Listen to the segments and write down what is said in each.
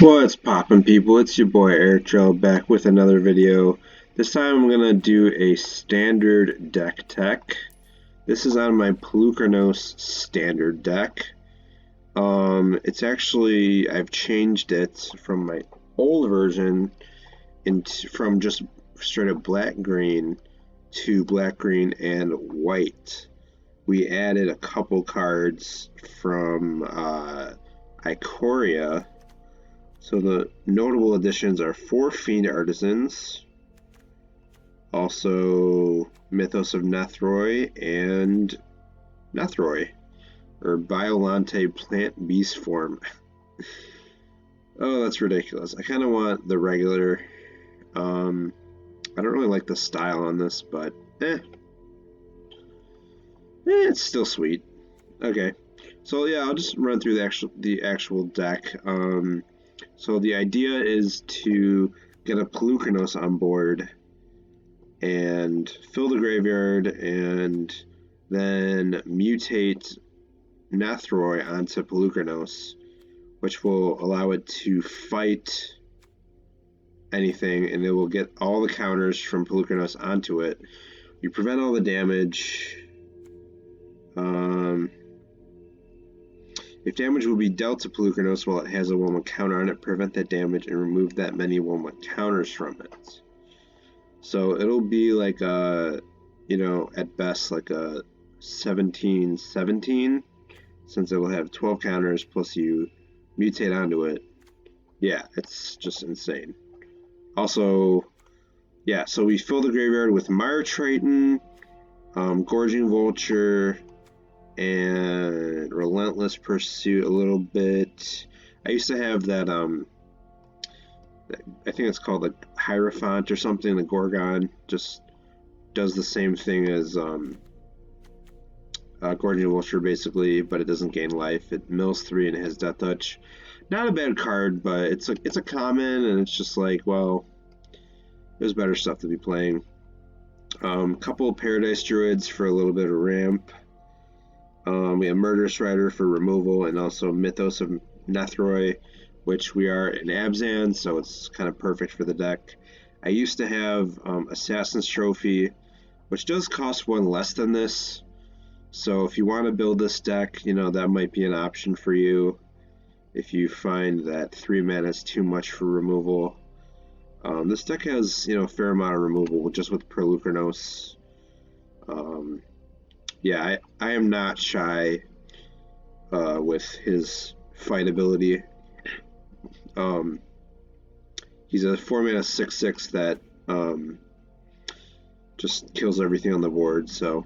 What's poppin', people? It's your boy Eric Joe back with another video. This time I'm gonna do a standard deck tech. This is on my Polukranos standard deck. It's actually I've changed it from my old version from just straight up black green to black green and white. We added a couple cards from Ikoria. So the notable additions are 4 Fiend Artisans, also Mythos of Nethroi and Nethroi, or Biolante Plant Beast Form. Oh, that's ridiculous. I kind of want the regular. I don't really like the style on this, but it's still sweet. Okay, so yeah, I'll just run through the actual deck. So the idea is to get a Polukranos on board and fill the graveyard and then mutate Nethroi onto Polukranos, which will allow it to fight anything and it will get all the counters from Polukranos onto it. You prevent all the damage. If damage will be dealt to Polukranos while it has a 1/1 counter on it, prevent that damage and remove that many 1/1 counters from it. So it'll be like a, at best like a 17/17, since it will have 12 counters plus you mutate onto it. Yeah, it's just insane. Also, yeah, so we fill the graveyard with Mire Triton, Gorging Vulture, and Relentless Pursuit a little bit. I used to have that, I think it's called the Hierophant or something. The Gorgon just does the same thing as Gorging Vulture basically, but it doesn't gain life. It mills 3 and it has Death Touch. Not a bad card, but it's a common, and it's just like, well, there's better stuff to be playing. Couple of Paradise Druids for a little bit of ramp. We have Murderous Rider for removal, and also Mythos of Nethroi, which we are in Abzan, so it's kind of perfect for the deck. I used to have Assassin's Trophy, which does cost 1 less than this. So if you want to build this deck, that might be an option for you. If you find that 3 mana is too much for removal. This deck has, a fair amount of removal just with Polukranos. Yeah, I am not shy with his fight ability. He's a 4-mana 6/6 that just kills everything on the board. So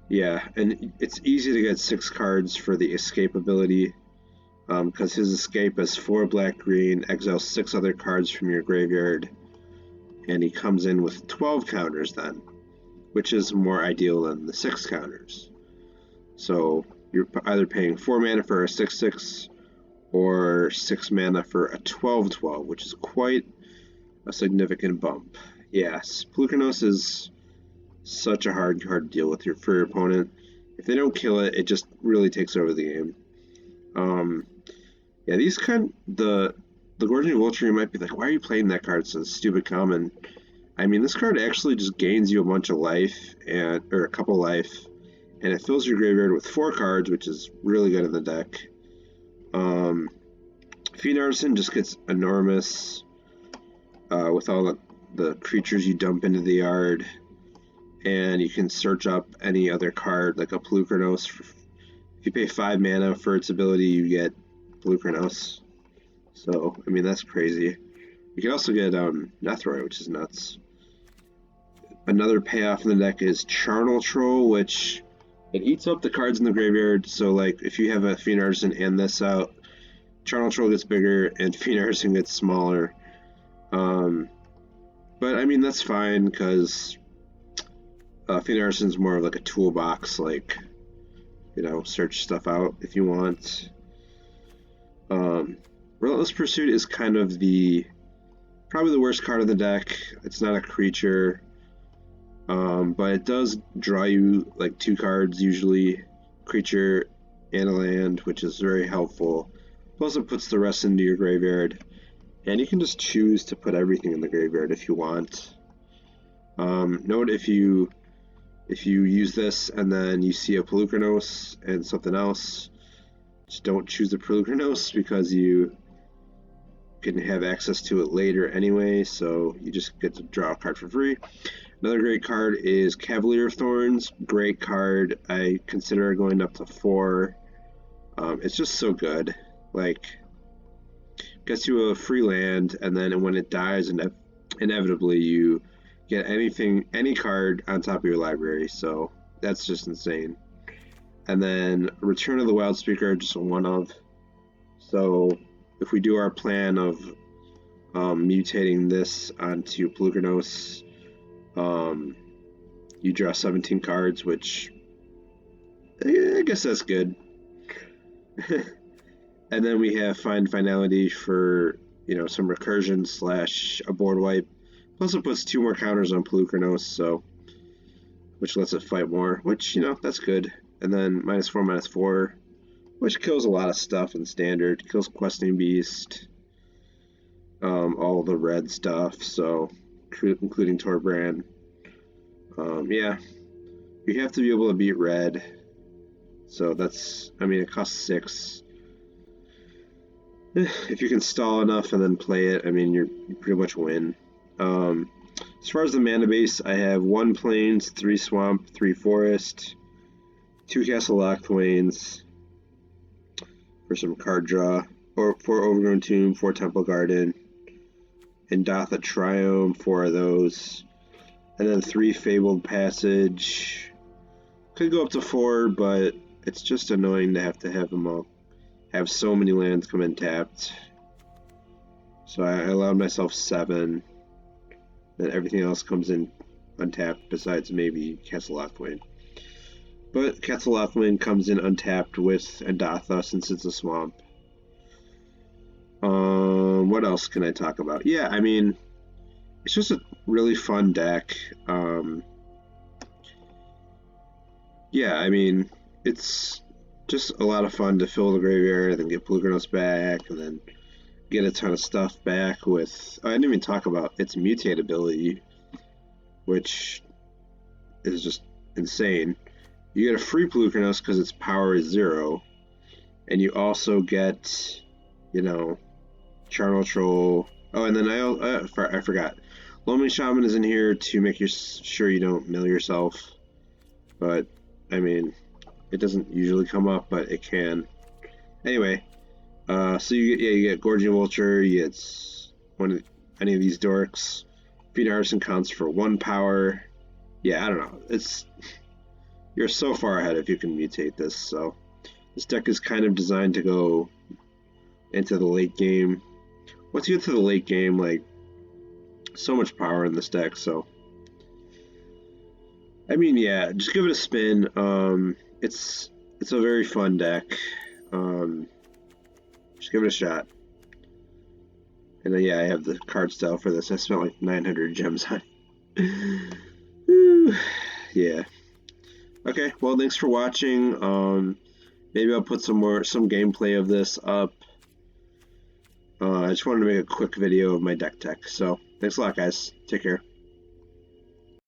yeah, and it's easy to get 6 cards for the escape ability, because his escape is 4 black-green, exiles 6 other cards from your graveyard, and he comes in with 12 counters then, which is more ideal than the 6 counters. So you're either paying 4 mana for a 6/6 or 6 mana for a 12/12, which is quite a significant bump. Yes, Polukranos is such a hard card to deal with for your opponent. If they don't kill it, it just really takes over the game. Yeah, the Gorging Vulture, you might be like, why are you playing that card? It's a stupid common. I mean, this card actually just gains you a bunch of life, or a couple life, and it fills your graveyard with 4 cards, which is really good in the deck. Fiend Artisan just gets enormous with all the creatures you dump into the yard, and you can search up any other card, like a Polukranos. If you pay 5 mana for its ability, you get Polukranos. So, I mean, that's crazy. You can also get Nethroi, which is nuts. Another payoff in the deck is Charnel Troll, which it eats up the cards in the graveyard. So, like, if you have a Fiend Artisan and this out, Charnel Troll gets bigger and Fiend Artisan gets smaller. But, I mean, that's fine, because Fiend Artisan's more of like a toolbox, like, search stuff out if you want. Relentless Pursuit is kind of probably the worst card of the deck. It's not a creature, but it does draw you like 2 cards usually, creature and a land, which is very helpful. Plus it puts the rest into your graveyard. And you can just choose to put everything in the graveyard if you want. Note if you use this and then you see a Polukranos and something else, just don't choose the Polukranos because you can have access to it later anyway, so you just get to draw a card for free. Another great card is Cavalier of Thorns. Great card. I consider going up to 4. It's just so good. Like, gets you a free land, and then when it dies, inevitably you get any card on top of your library. So that's just insane. And then Return of the Wild Speaker, just a 1-of. So if we do our plan of mutating this onto Polukranos, you draw 17 cards, which I guess that's good. And then we have Find Finality for, some recursion / a board wipe. Plus it puts 2 more counters on Polukranos, so which lets it fight more, which, that's good. And then -4/-4, which kills a lot of stuff in Standard. Kills Questing Beast, all the red stuff, so including Torbrand. Yeah, you have to be able to beat red. So that's, it costs 6. If you can stall enough and then play it, you pretty much win. As far as the mana base, I have 1 Plains, 3 Swamp, 3 Forest, 2 Castle Lochthwains for some card draw, or 4 Overgrown Tomb, 4 Temple Garden, and Datha Triome, 4 of those, and then 3 Fabled Passage. Could go up to 4, but it's just annoying to have them all have so many lands come in tapped. So I allowed myself 7. Then everything else comes in untapped besides maybe Castle Lochthwain. But Castle Lochthwain comes in untapped with Datha since it's a swamp. What else can I talk about? Yeah, it's just a really fun deck. Yeah, it's just a lot of fun to fill the graveyard and then get Polukranos back and then get a ton of stuff back with... I didn't even talk about its mutate ability, which is just insane. You get a free Polukranos because its power is 0, and you also get, Charnel Troll. Oh, and then I forgot. Lonely Shaman is in here to make sure you don't mill yourself, but, it doesn't usually come up, but it can. Anyway, so you get Gorging Vulture, you get any of these dorks. Feed Artisan counts for 1 power. Yeah, I don't know. You're so far ahead if you can mutate this. So this deck is kind of designed to go into the late game. Once you get to the late game, so much power in this deck. So yeah, just give it a spin. It's a very fun deck. Just give it a shot. And then, yeah, I have the card style for this. I spent like 900 gems on it. Yeah. Okay, well, thanks for watching. Maybe I'll put some gameplay of this up. I just wanted to make a quick video of my deck tech. So, thanks a lot, guys. Take care.